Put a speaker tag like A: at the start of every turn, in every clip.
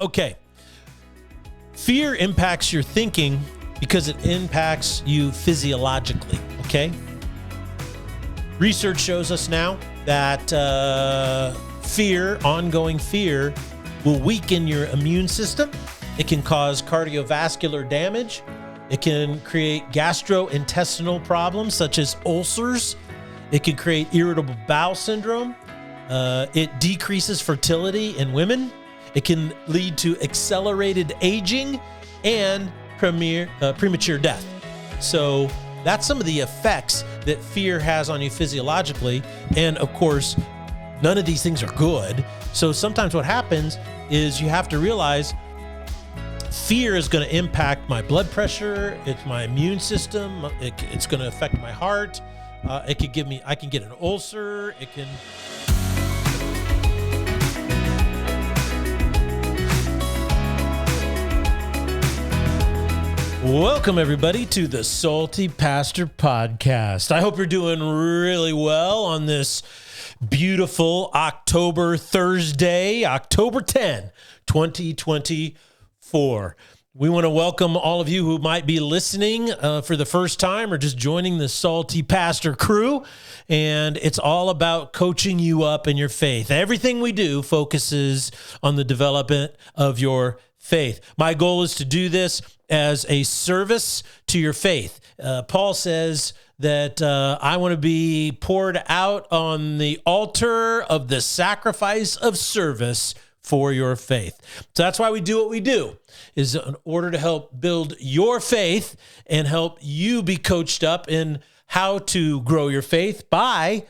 A: Okay. Fear impacts your thinking because it impacts you physiologically, okay? Research shows us now that ongoing fear, will weaken your immune system. It can cause cardiovascular damage. It can create gastrointestinal problems such as ulcers. It can create irritable bowel syndrome. It decreases fertility in women. It can lead to accelerated aging and premature death. So that's some of the effects that fear has on you physiologically. And of course, none of these things are good. So sometimes what happens is you have to realize fear is going to impact my blood pressure. It's my immune system. It's going to affect my heart. I can get an ulcer. It can. Welcome, everybody, to the Salty Pastor Podcast. I hope you're doing really well on this beautiful Thursday, October 10, 2024. We want to welcome all of you who might be listening for the first time or just joining the Salty Pastor crew. And it's all about coaching you up in your faith. Everything we do focuses on the development of your faith. My goal is to do this as a service to your faith. Paul says that I want to be poured out on the altar of the sacrifice of service for your faith. So that's why we do what we do, is in order to help build your faith and help you be coached up in how to grow your faith by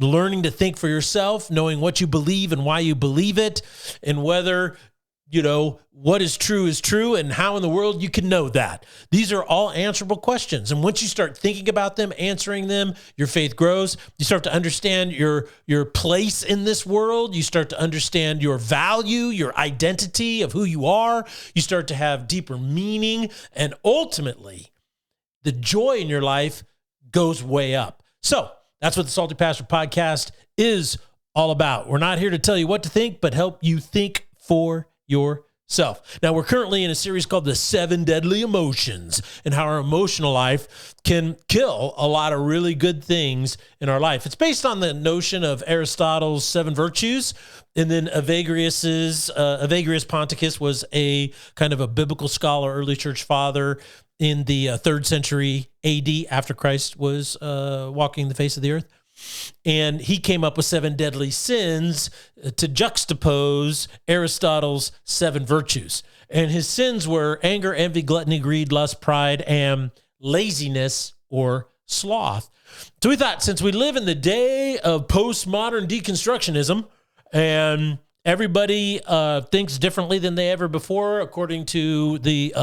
A: learning to think for yourself, knowing what you believe and why you believe it, and whether what is true, and how in the world you can know that. These are all answerable questions. And once you start thinking about them, answering them, your faith grows. You start to understand your place in this world. You start to understand your value, your identity of who you are. You start to have deeper meaning. And ultimately, the joy in your life goes way up. So that's what the Salty Pastor Podcast is all about. We're not here to tell you what to think, but help you think for yourself. Now, we're currently in a series called The 7 Deadly Emotions, and how our emotional life can kill a lot of really good things in our life. It's based on the notion of Aristotle's 7 virtues, and then Evagrius Ponticus was a kind of a biblical scholar, early church father in the 3rd century AD, after Christ was walking the face of the earth. And he came up with 7 deadly sins to juxtapose Aristotle's 7 virtues. And his sins were anger, envy, gluttony, greed, lust, pride, and laziness or sloth. So we thought, since we live in the day of postmodern deconstructionism, and everybody thinks differently than they ever before, according to the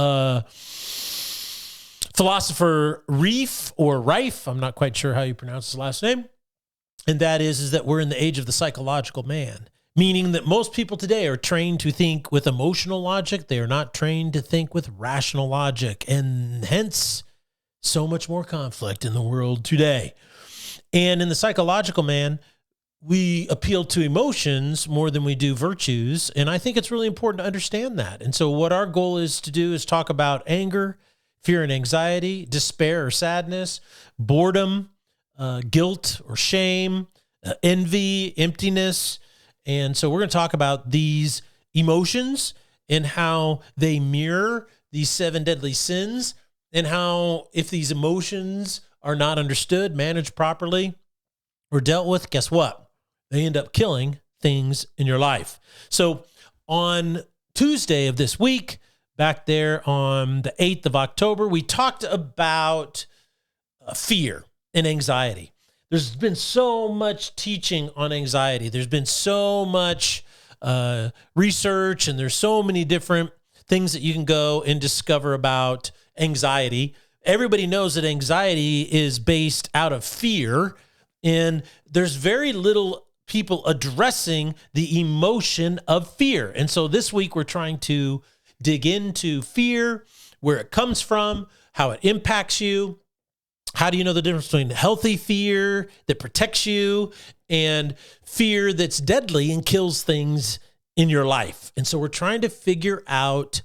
A: philosopher Rief, I'm not quite sure how you pronounce his last name. And that is that we're in the age of the psychological man, meaning that most people today are trained to think with emotional logic. They are not trained to think with rational logic, and hence so much more conflict in the world today. And in the psychological man, we appeal to emotions more than we do virtues. And I think it's really important to understand that. And so what our goal is to do is talk about anger, fear and anxiety, despair or sadness, boredom, guilt or shame, envy, emptiness. And so we're going to talk about these emotions and how they mirror these 7 deadly sins, and how if these emotions are not understood, managed properly, or dealt with, guess what? They end up killing things in your life. So on Tuesday of this week, back there on the 8th of October, we talked about fear and anxiety. There's been so much teaching on anxiety. There's been so much research, and there's so many different things that you can go and discover about anxiety. Everybody knows that anxiety is based out of fear, and there's very little people addressing the emotion of fear. And so this week we're trying to dig into fear, where it comes from, how it impacts you. How do you know the difference between healthy fear that protects you and fear that's deadly and kills things in your life. And so we're trying to figure out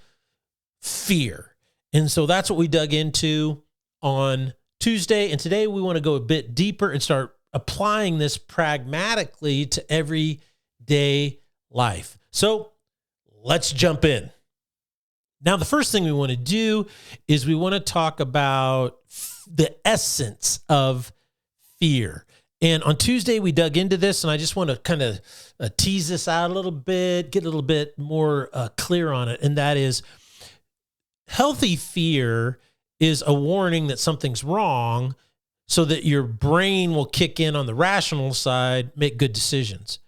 A: fear. And so that's what we dug into on Tuesday. And today we want to go a bit deeper and start applying this pragmatically to everyday life. So let's jump in. Now, the first thing we want to do is we want to talk about the essence of fear. And on Tuesday, we dug into this, and I just want to kind of tease this out a little bit, get a little bit more clear on it. And that is, healthy fear is a warning that something's wrong so that your brain will kick in on the rational side, make good decisions.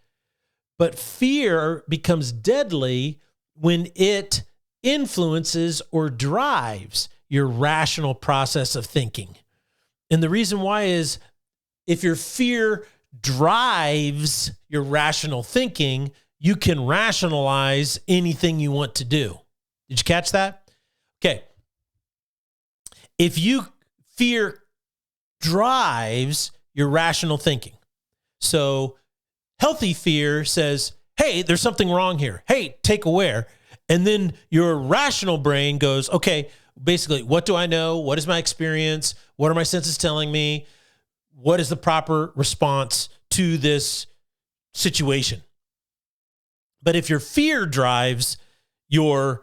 A: But fear becomes deadly when it influences or drives your rational process of thinking. And the reason why is if your fear drives your rational thinking, you can rationalize anything you want to do. Did you catch that? Okay. If fear drives your rational thinking. So healthy fear says, hey, there's something wrong here. Hey, take aware. And then your rational brain goes, okay, basically, what do I know? What is my experience? What are my senses telling me? What is the proper response to this situation? But if your fear drives your,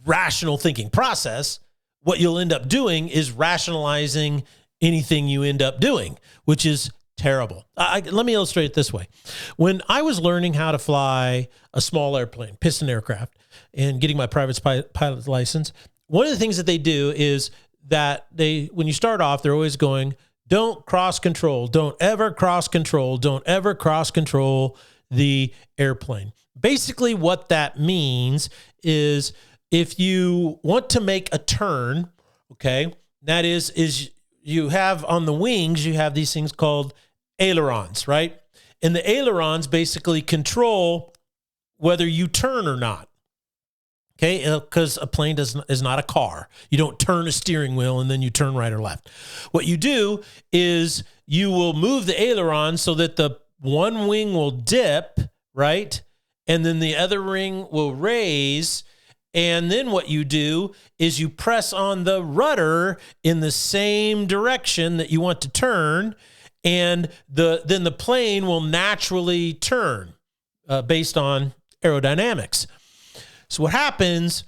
A: rational thinking process, what you'll end up doing is rationalizing anything you end up doing, which is terrible. Let me illustrate it this way. When I was learning how to fly a small airplane, piston aircraft, and getting my private pilot license, one of the things that they do is that when you start off, they're always going, don't cross control. Don't ever cross control. Don't ever cross control the airplane. Basically, what that means is if you want to make a turn, okay, that is you have on the wings, you have these things called ailerons, right? And the ailerons basically control whether you turn or not. Okay, because a plane is not a car. You don't turn a steering wheel and then you turn right or left. What you do is you will move the aileron so that the one wing will dip, right? And then the other wing will raise. And then what you do is you press on the rudder in the same direction that you want to turn, and then the plane will naturally turn based on aerodynamics. So what happens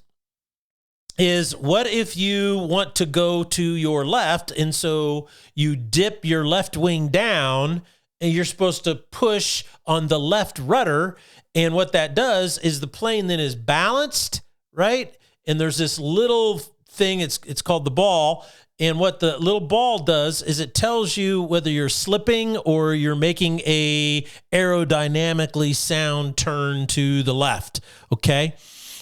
A: is, what if you want to go to your left, and so you dip your left wing down, and you're supposed to push on the left rudder, and what that does is the plane then is balanced, right? And there's this little thing, it's called the ball, and what the little ball does is it tells you whether you're slipping or you're making a aerodynamically sound turn to the left, okay?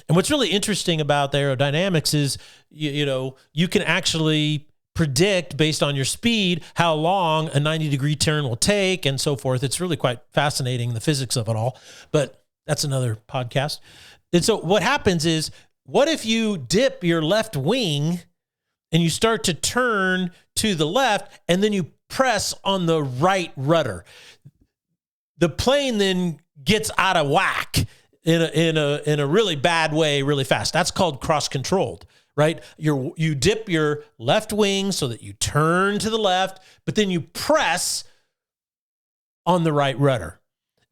A: And what's really interesting about the aerodynamics is, you can actually predict based on your speed how long a 90-degree turn will take and so forth. It's really quite fascinating, the physics of it all, but that's another podcast. And so what happens is, what if you dip your left wing and you start to turn to the left and then you press on the right rudder? The plane then gets out of whack in a really bad way really fast. That's called cross-controlled, right? You dip your left wing so that you turn to the left, but then you press on the right rudder.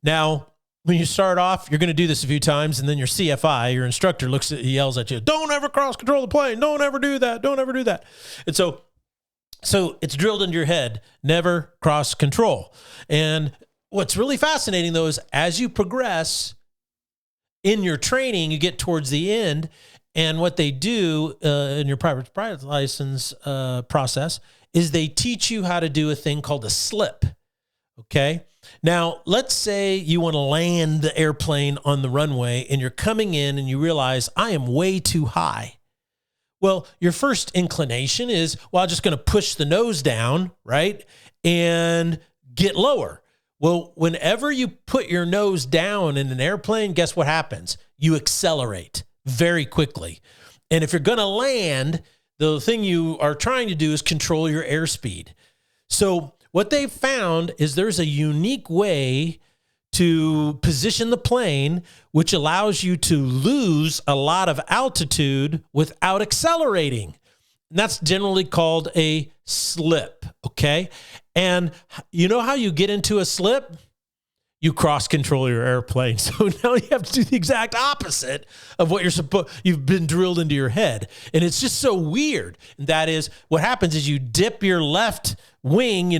A: Now, when you start off, you're going to do this a few times, and then your CFI, your instructor, yells at you, don't ever cross-control the plane. Don't ever do that. Don't ever do that. And so it's drilled into your head, never cross-control. And what's really fascinating, though, is as you progress in your training, you get towards the end, and what they do in your private license process is they teach you how to do a thing called a slip, okay? Now, let's say you want to land the airplane on the runway, and you're coming in and you realize, I am way too high. Well, your first inclination is, I'm just going to push the nose down, right, and get lower. Well, whenever you put your nose down in an airplane, guess what happens? You accelerate very quickly. And if you're going to land, the thing you are trying to do is control your airspeed. So what they've found is there's a unique way to position the plane, which allows you to lose a lot of altitude without accelerating. And that's generally called a slip, okay? And you know how you get into a slip? You cross control your airplane. So now you have to do the exact opposite of what you've been drilled into your head. And it's just so weird. And that is what happens is you dip your left wing,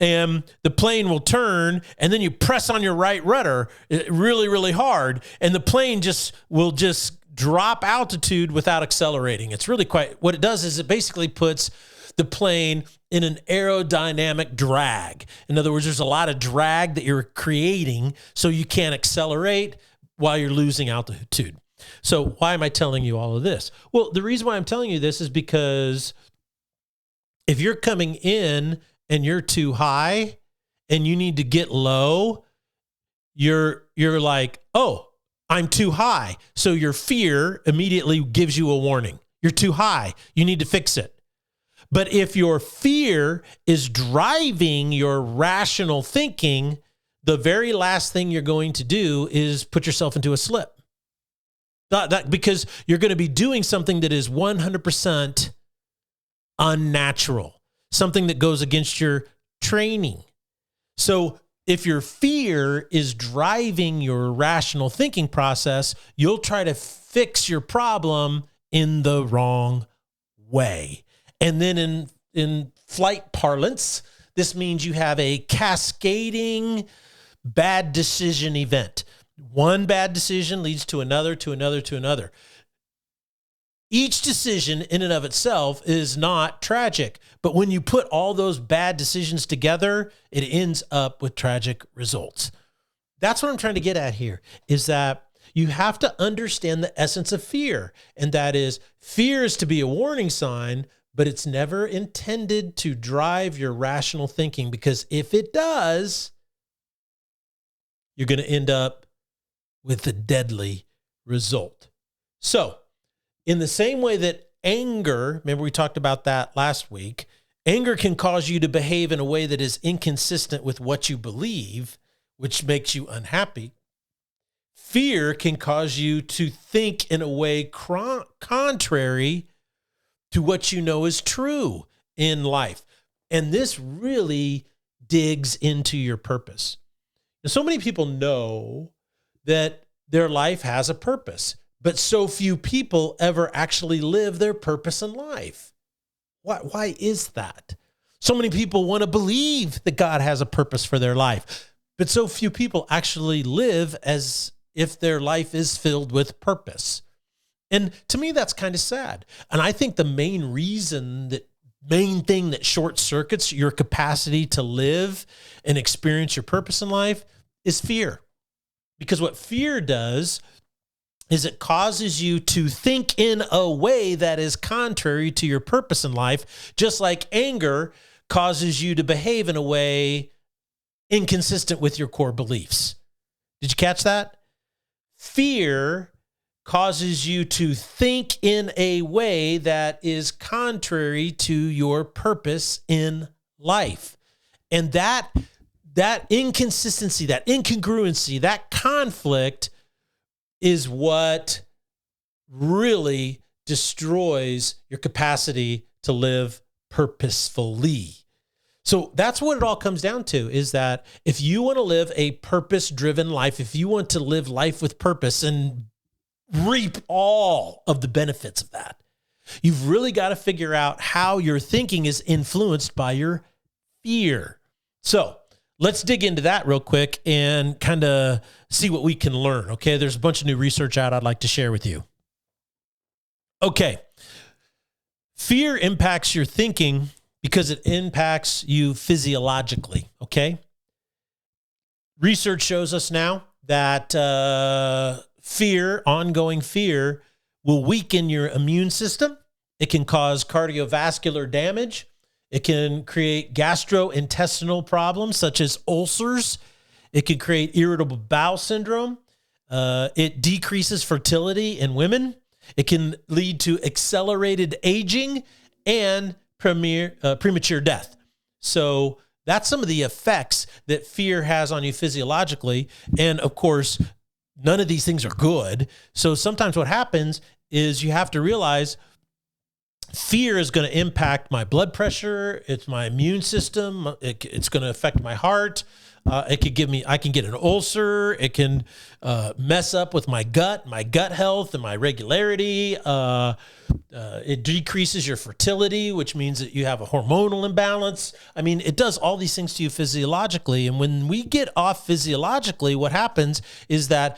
A: and the plane will turn, and then you press on your right rudder really, really hard, and the plane will drop altitude without accelerating. It's really what it does is it basically puts the plane in an aerodynamic drag. In other words, there's a lot of drag that you're creating, so you can't accelerate while you're losing altitude. So why am I telling you all of this? Well, the reason why I'm telling you this is because if you're coming in and you're too high and you need to get low, you're like, oh, I'm too high. So your fear immediately gives you a warning. You're too high. You need to fix it. But if your fear is driving your rational thinking, the very last thing you're going to do is put yourself into a slip. Because you're going to be doing something that is 100% unnatural, something that goes against your training. So if your fear is driving your rational thinking process, you'll try to fix your problem in the wrong way. And then in flight parlance, this means you have a cascading bad decision event. One bad decision leads to another, to another, to another. Each decision in and of itself is not tragic, but when you put all those bad decisions together, it ends up with tragic results. That's what I'm trying to get at here, is that you have to understand the essence of fear, and that is fear is to be a warning sign, but it's never intended to drive your rational thinking, because if it does, you're going to end up with a deadly result. So, in the same way that anger, remember we talked about that last week, anger can cause you to behave in a way that is inconsistent with what you believe, which makes you unhappy. Fear can cause you to think in a way contrary to what you know is true in life. And this really digs into your purpose. And so many people know that their life has a purpose, but so few people ever actually live their purpose in life. Why is that? So many people want to believe that God has a purpose for their life, but so few people actually live as if their life is filled with purpose. And to me, that's kind of sad. And I think the main thing that short circuits your capacity to live and experience your purpose in life is fear. Because what fear does is it causes you to think in a way that is contrary to your purpose in life, just like anger causes you to behave in a way inconsistent with your core beliefs. Did you catch that? Fear causes you to think in a way that is contrary to your purpose in life. And that inconsistency, that incongruency, that conflict is what really destroys your capacity to live purposefully. So that's what it all comes down to, is that if you want to live a purpose-driven life, if you want to live life with purpose and reap all of the benefits of that, you've really got to figure out how your thinking is influenced by your fear. So let's dig into that real quick and kind of see what we can learn, okay? There's a bunch of new research out I'd like to share with you. Okay. Fear impacts your thinking because it impacts you physiologically, okay? Research shows us now that ongoing fear, will weaken your immune system. It can cause cardiovascular damage. It can create gastrointestinal problems such as ulcers. It can create irritable bowel syndrome. It decreases fertility in women. It can lead to accelerated aging and premature death. So that's some of the effects that fear has on you physiologically. And of course, none of these things are good. So sometimes what happens is you have to realize fear is going to impact my blood pressure. It's my immune system. It's going to affect my heart. I can get an ulcer. It can mess up with my gut health and my regularity. It decreases your fertility, which means that you have a hormonal imbalance. I mean, it does all these things to you physiologically. And when we get off physiologically, what happens is that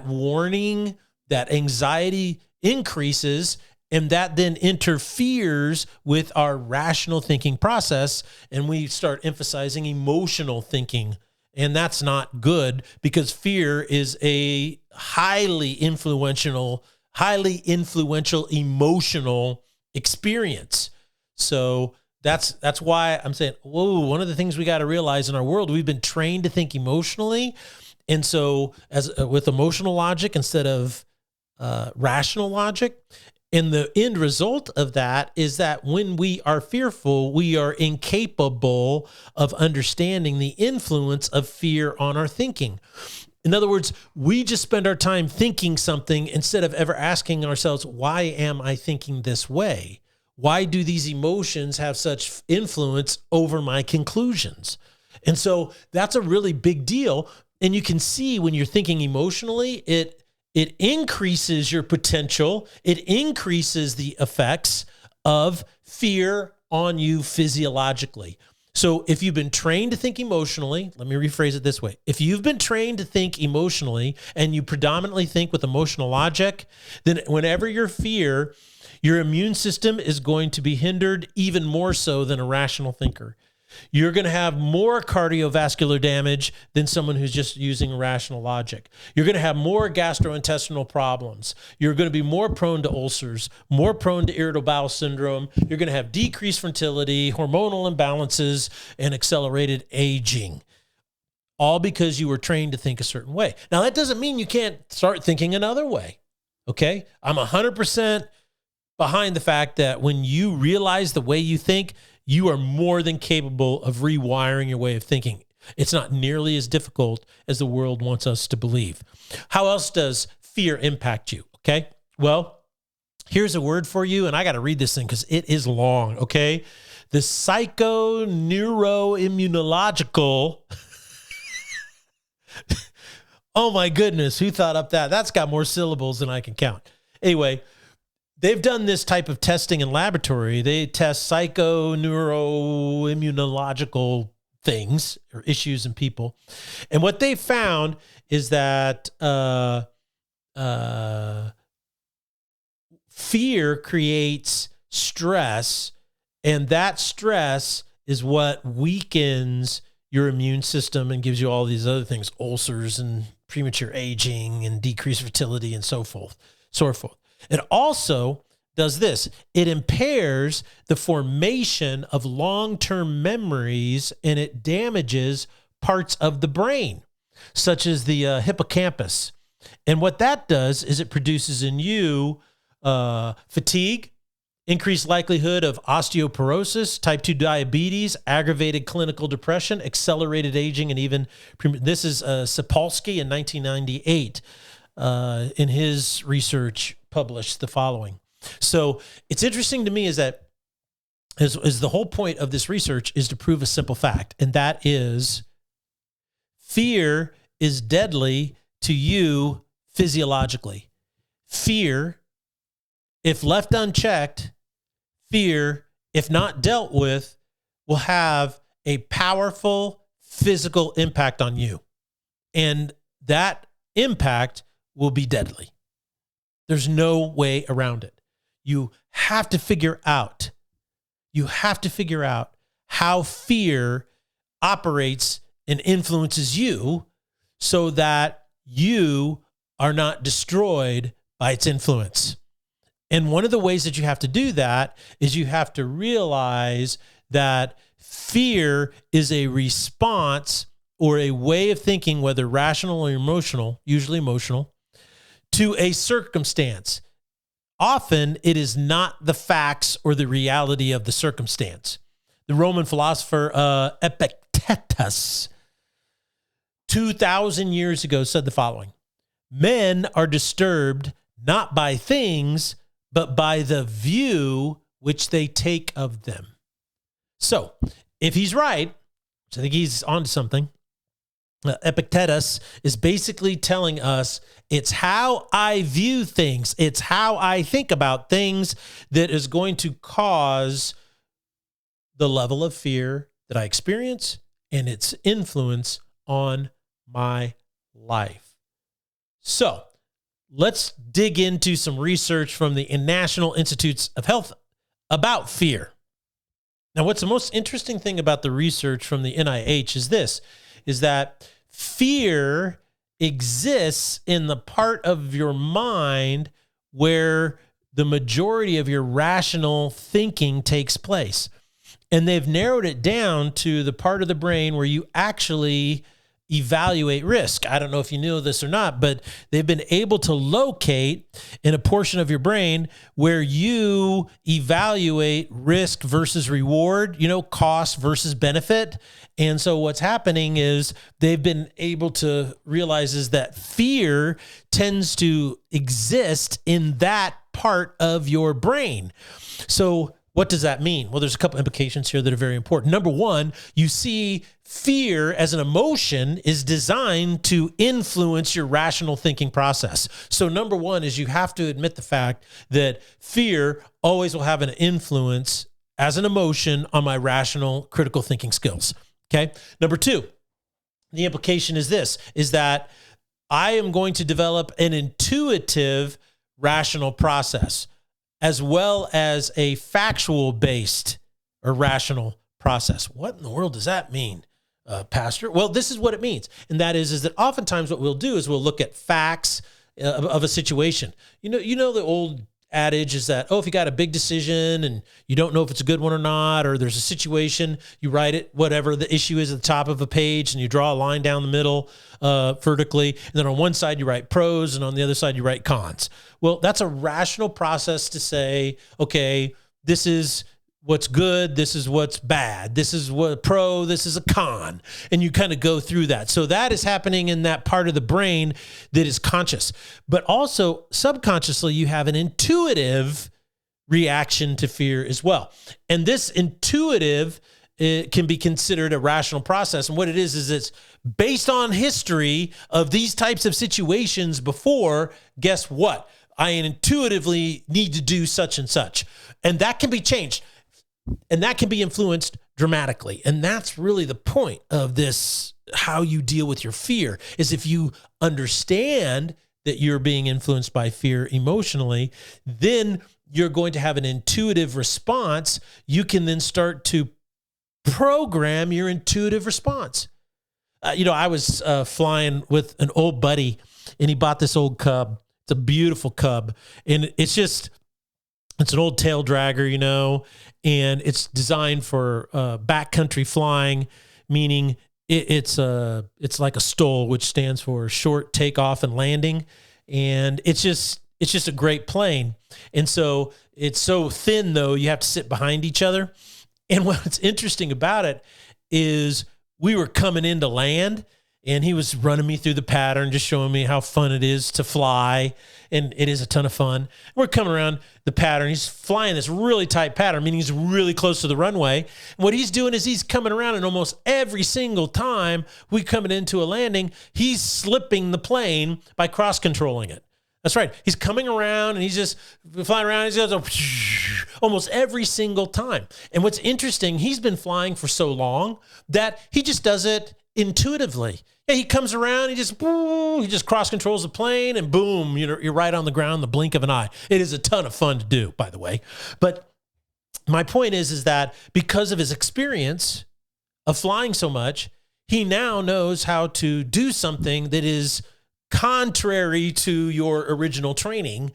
A: warning, that anxiety increases, and that then interferes with our rational thinking process. And we start emphasizing emotional thinking. And that's not good, because fear is a highly influential emotional experience. So that's why I'm saying, whoa, one of the things we got to realize in our world, we've been trained to think emotionally. And so with emotional logic instead of rational logic. And the end result of that is that when we are fearful, we are incapable of understanding the influence of fear on our thinking. In other words, we just spend our time thinking something instead of ever asking ourselves, why am I thinking this way? Why do these emotions have such influence over my conclusions? And so that's a really big deal. And you can see when you're thinking emotionally, it increases your potential. It increases the effects of fear on you physiologically. So if you've been trained to think emotionally, let me rephrase it this way. If you've been trained to think emotionally and you predominantly think with emotional logic, then whenever you fear, your immune system is going to be hindered even more so than a rational thinker. You're going to have more cardiovascular damage than someone who's just using rational logic. You're going to have more gastrointestinal problems. You're going to be more prone to ulcers, more prone to irritable bowel syndrome. You're going to have decreased fertility, hormonal imbalances, and accelerated aging, all because you were trained to think a certain way. Now, that doesn't mean you can't start thinking another way, okay? I'm 100% behind the fact that when you realize the way you think, you are more than capable of rewiring your way of thinking. It's not nearly as difficult as the world wants us to believe. How else does fear impact you? Okay. Well, here's a word for you, and I got to read this thing because it is long. Okay. The psychoneuroimmunological. Oh my goodness. Who thought up that? That's got more syllables than I can count. Anyway, they've done this type of testing in laboratory. They test psychoneuroimmunological things or issues in people. And what they found is that fear creates stress, and that stress is what weakens your immune system and gives you all these other things, ulcers and premature aging and decreased fertility and so forth. It also does this. It impairs the formation of long-term memories, and it damages parts of the brain, such as the hippocampus. And what that does is it produces in you fatigue, increased likelihood of osteoporosis, type 2 diabetes, aggravated clinical depression, accelerated aging, and even, this is Sapolsky in 1998 in his research published the following. So it's interesting to me is that is the whole point of this research is to prove a simple fact, and that is fear is deadly to you physiologically. Fear, if left unchecked, fear, if not dealt with, will have a powerful physical impact on you. And that impact will be deadly. There's no way around it. You have to figure out how fear operates and influences you so that you are not destroyed by its influence. And one of the ways that you have to do that is you have to realize that fear is a response or a way of thinking, whether rational or emotional, usually emotional, to a circumstance. Often it is not the facts or the reality of the circumstance. the Roman philosopher Epictetus, 2,000 years ago, said the following: men are disturbed not by things, but by the view which they take of them. So if he's right, which I think he's onto something, Epictetus is basically telling us it's how I view things, it's how I think about things that is going to cause the level of fear that I experience and its influence on my life. So let's dig into some research from the National Institutes of Health about fear. Now, what's the most interesting thing about the research from the NIH is that fear exists in the part of your mind where the majority of your rational thinking takes place. And they've narrowed it down to the part of the brain where you actually evaluate risk. I don't know if you knew this or not, but they've been able to locate in a portion of your brain where you evaluate risk versus reward, cost versus benefit. And so what's happening is they've been able to realize is that fear tends to exist in that part of your brain. So what does that mean? Well, there's a couple implications here that are very important. Number one, you see fear as an emotion is designed to influence your rational thinking process. So number one is you have to admit the fact that fear always will have an influence as an emotion on my rational critical thinking skills. Okay. Number two, the implication is is that I am going to develop an intuitive rational process, as well as a factual-based or rational process. What in the world does that mean, Pastor? Well, this is what it means. And that is that oftentimes what we'll do is we'll look at facts of a situation. You know the old adage is that, if you got a big decision and you don't know if it's a good one or not, or there's a situation, you write it, whatever the issue is, at the top of a page, and you draw a line down the middle vertically. And then on one side, you write pros, and on the other side, you write cons. Well, that's a rational process to say, okay, this is what's good, this is what's bad, this is what pro, this is a con. And you kind of go through that. So that is happening in that part of the brain that is conscious. But also subconsciously, you have an intuitive reaction to fear as well. And this intuitive, it can be considered a rational process. And what it is it's based on history of these types of situations before. Guess what? I intuitively need to do such and such. And that can be changed. And that can be influenced dramatically. And that's really the point of this, how you deal with your fear, is if you understand that you're being influenced by fear emotionally, then you're going to have an intuitive response. You can then start to program your intuitive response. I was flying with an old buddy, and he bought this old Cub. It's a beautiful Cub. And it's an old tail dragger, and it's designed for backcountry flying, meaning it's like a STOL, which stands for short takeoff and landing. And it's just a great plane. And so it's so thin, though, you have to sit behind each other. And what's interesting about it is we were coming into land, and he was running me through the pattern, just showing me how fun it is to fly. And it is a ton of fun. We're coming around the pattern. He's flying this really tight pattern, meaning he's really close to the runway. And what he's doing is he's coming around, and almost every single time we coming into a landing, he's slipping the plane by cross-controlling it. That's right. He's coming around, and he's just flying around. He's goes almost every single time. And what's interesting, he's been flying for so long that he just does it intuitively. Yeah, he comes around, he just cross controls the plane, and boom, you're right on the ground in the blink of an eye. It is a ton of fun to do, by the way. But my point is that because of his experience of flying so much, he now knows how to do something that is contrary to your original training,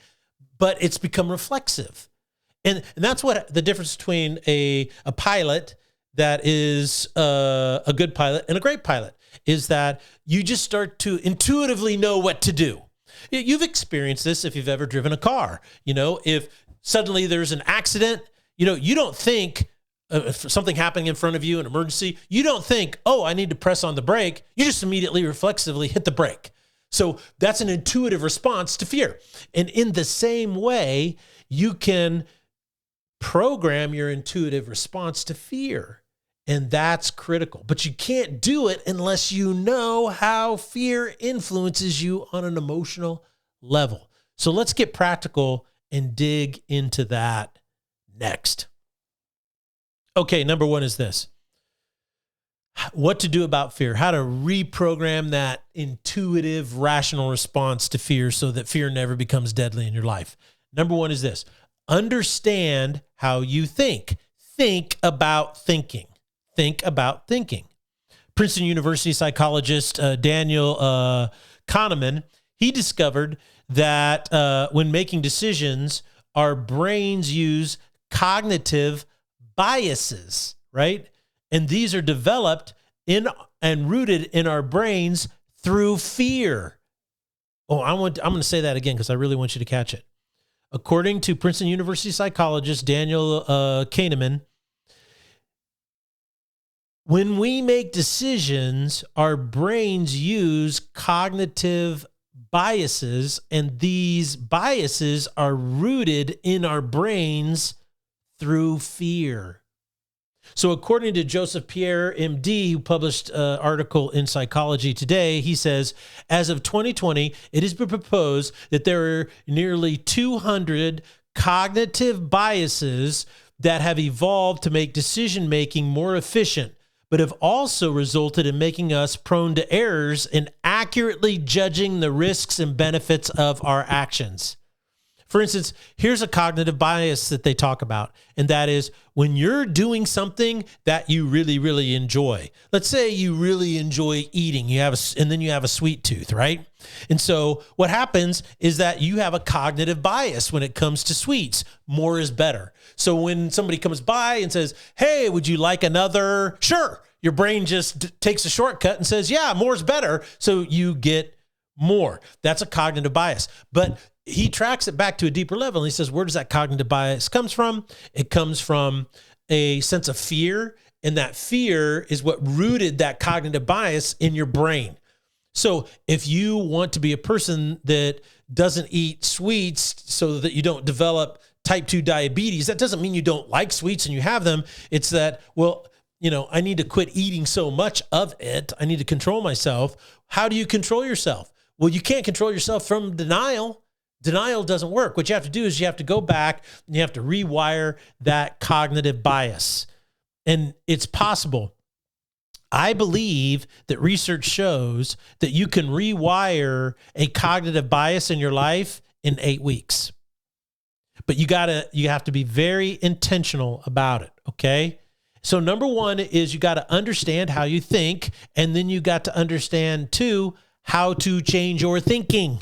A: but it's become reflexive. And that's what the difference between a pilot that is a good pilot and a great pilot is, that you just start to intuitively know what to do. You've experienced this if you've ever driven a car. If suddenly there's an accident, you don't think if something happening in front of you, an emergency, you don't think, oh, I need to press on the brake. You just immediately reflexively hit the brake. So that's an intuitive response to fear. And in the same way, you can program your intuitive response to fear. And that's critical. But you can't do it unless you know how fear influences you on an emotional level. So let's get practical and dig into that next. Okay, number one is this. What to do about fear, how to reprogram that intuitive, rational response to fear so that fear never becomes deadly in your life. Number one is this. Understand how you think. Think about thinking. Think about thinking. Princeton University psychologist Daniel Kahneman, he discovered that when making decisions, our brains use cognitive biases, right? And these are developed in and rooted in our brains through fear. Oh, I'm going to say that again because I really want you to catch it. According to Princeton University psychologist Daniel Kahneman, when we make decisions, our brains use cognitive biases, and these biases are rooted in our brains through fear. So according to Joseph Pierre, MD, who published an article in Psychology Today, he says, as of 2020, it has been proposed that there are nearly 200 cognitive biases that have evolved to make decision-making more efficient, but have also resulted in making us prone to errors in accurately judging the risks and benefits of our actions. For instance, here's a cognitive bias that they talk about, and that is when you're doing something that you really, really enjoy. Let's say you really enjoy eating, and then you have a sweet tooth, right? And so what happens is that you have a cognitive bias when it comes to sweets. More is better. So when somebody comes by and says, hey, would you like another? Sure. Your brain just takes a shortcut and says, yeah, more is better. So you get more. That's a cognitive bias. But he tracks it back to a deeper level. And he says, where does that cognitive bias comes from? It comes from a sense of fear. And that fear is what rooted that cognitive bias in your brain. So if you want to be a person that doesn't eat sweets so that you don't develop type 2 diabetes, that doesn't mean you don't like sweets and you have them. It's that, well, I need to quit eating so much of it. I need to control myself. How do you control yourself? Well, you can't control yourself from denial. Denial doesn't work. What you have to do is you have to go back and you have to rewire that cognitive bias. And it's possible. I believe that research shows that you can rewire a cognitive bias in your life in 8 weeks. But you have to be very intentional about it, okay? So number one is you got to understand how you think, and then you got to understand too how to change your thinking,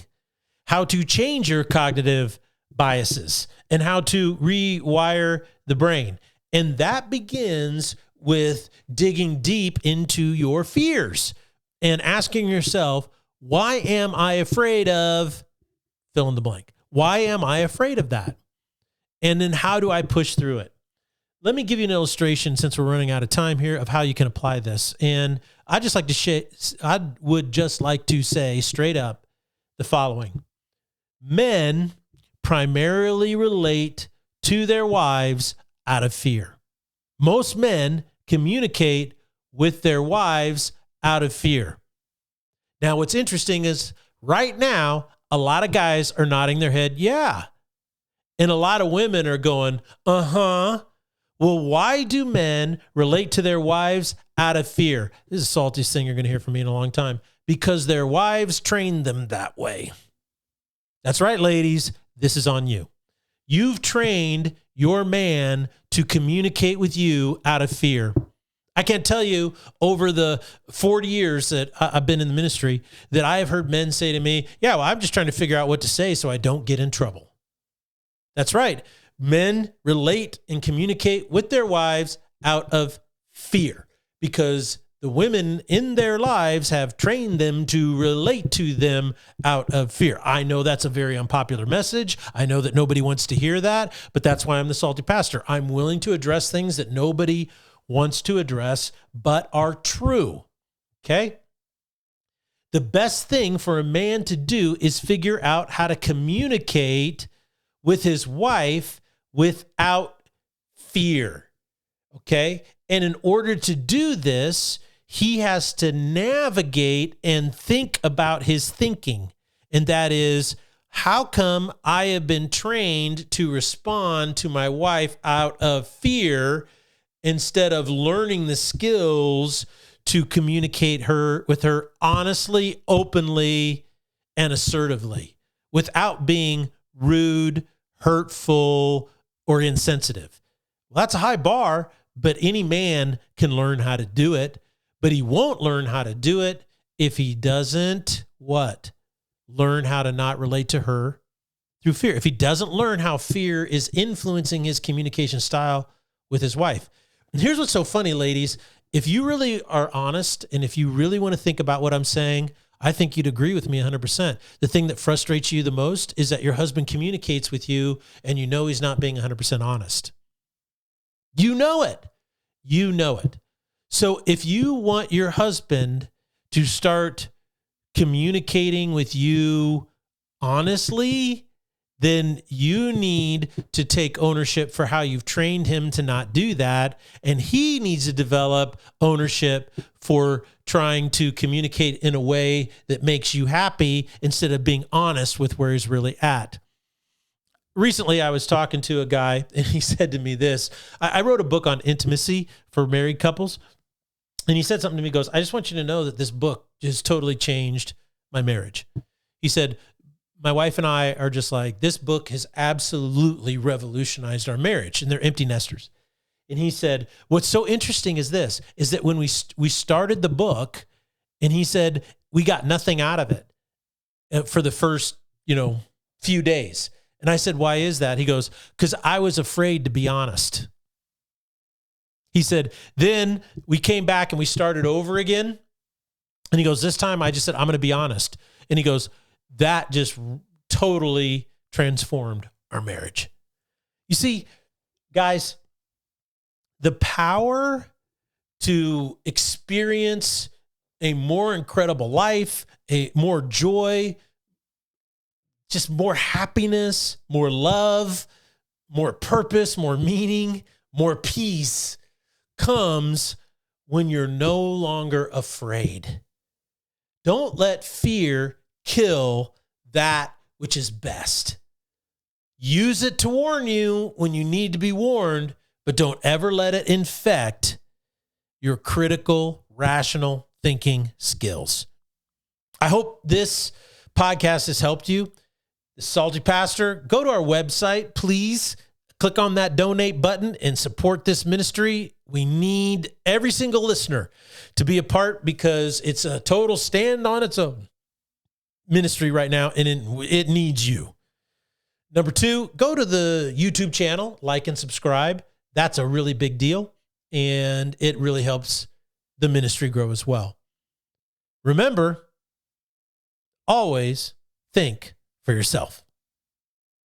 A: how to change your cognitive biases, and how to rewire the brain. And that begins with digging deep into your fears and asking yourself, why am I afraid of fill in the blank? Why am I afraid of that? And then how do I push through it? Let me give you an illustration, since we're running out of time here, of how you can apply this. And I would just like to say straight up the following. Men primarily relate to their wives out of fear. Most men communicate with their wives out of fear. Now, what's interesting is right now, a lot of guys are nodding their head, yeah. And a lot of women are going, uh-huh. Well, why do men relate to their wives out of fear? This is the saltiest thing you're going to hear from me in a long time. Because their wives trained them that way. That's right, ladies. This is on you. You've trained your man to communicate with you out of fear. I can't tell you over the 40 years that I've been in the ministry that I have heard men say to me, yeah, well, I'm just trying to figure out what to say so I don't get in trouble. That's right. Men relate and communicate with their wives out of fear because the women in their lives have trained them to relate to them out of fear. I know that's a very unpopular message. I know that nobody wants to hear that, but that's why I'm the Salty Pastor. I'm willing to address things that nobody wants to address, but are true. Okay? The best thing for a man to do is figure out how to communicate with his wife without fear. Okay? And in order to do this, he has to navigate and think about his thinking. And that is, how come I have been trained to respond to my wife out of fear instead of learning the skills to communicate with her honestly, openly, and assertively without being rude, hurtful, or insensitive? Well, that's a high bar, but any man can learn how to do it. But he won't learn how to do it if he doesn't, what? Learn how to not relate to her through fear. If he doesn't learn how fear is influencing his communication style with his wife. And here's what's so funny, ladies. If you really are honest and if you really want to think about what I'm saying, I think you'd agree with me 100%. The thing that frustrates you the most is that your husband communicates with you and you know he's not being 100% honest. You know it. You know it. So if you want your husband to start communicating with you honestly, then you need to take ownership for how you've trained him to not do that. And he needs to develop ownership for trying to communicate in a way that makes you happy instead of being honest with where he's really at. Recently, I was talking to a guy and he said to me this. I wrote a book on intimacy for married couples. And he said something to me, he goes, I just want you to know that this book just totally changed my marriage. He said, my wife and I are just like, this book has absolutely revolutionized our marriage, and they're empty nesters. And he said, what's so interesting is this, is that when we started the book, and he said, we got nothing out of it for the first, few days. And I said, why is that? He goes, because I was afraid to be honest. He said, then we came back and we started over again. And he goes, this time I just said, I'm going to be honest. And he goes, that just totally transformed our marriage. You see, guys, the power to experience a more incredible life, a more joy, just more happiness, more love, more purpose, more meaning, more peace comes when you're no longer afraid. Don't let fear kill that which is best. Use it to warn you when you need to be warned, but don't ever let it infect your critical, rational thinking skills. I hope this podcast has helped you. The Salty Pastor, go to our website, please. Click on that donate button and support this ministry. We need every single listener to be a part because it's a total stand on its own ministry right now, and it needs you. Number 2, go to the YouTube channel, like and subscribe. That's a really big deal, and it really helps the ministry grow as well. Remember, always think for yourself.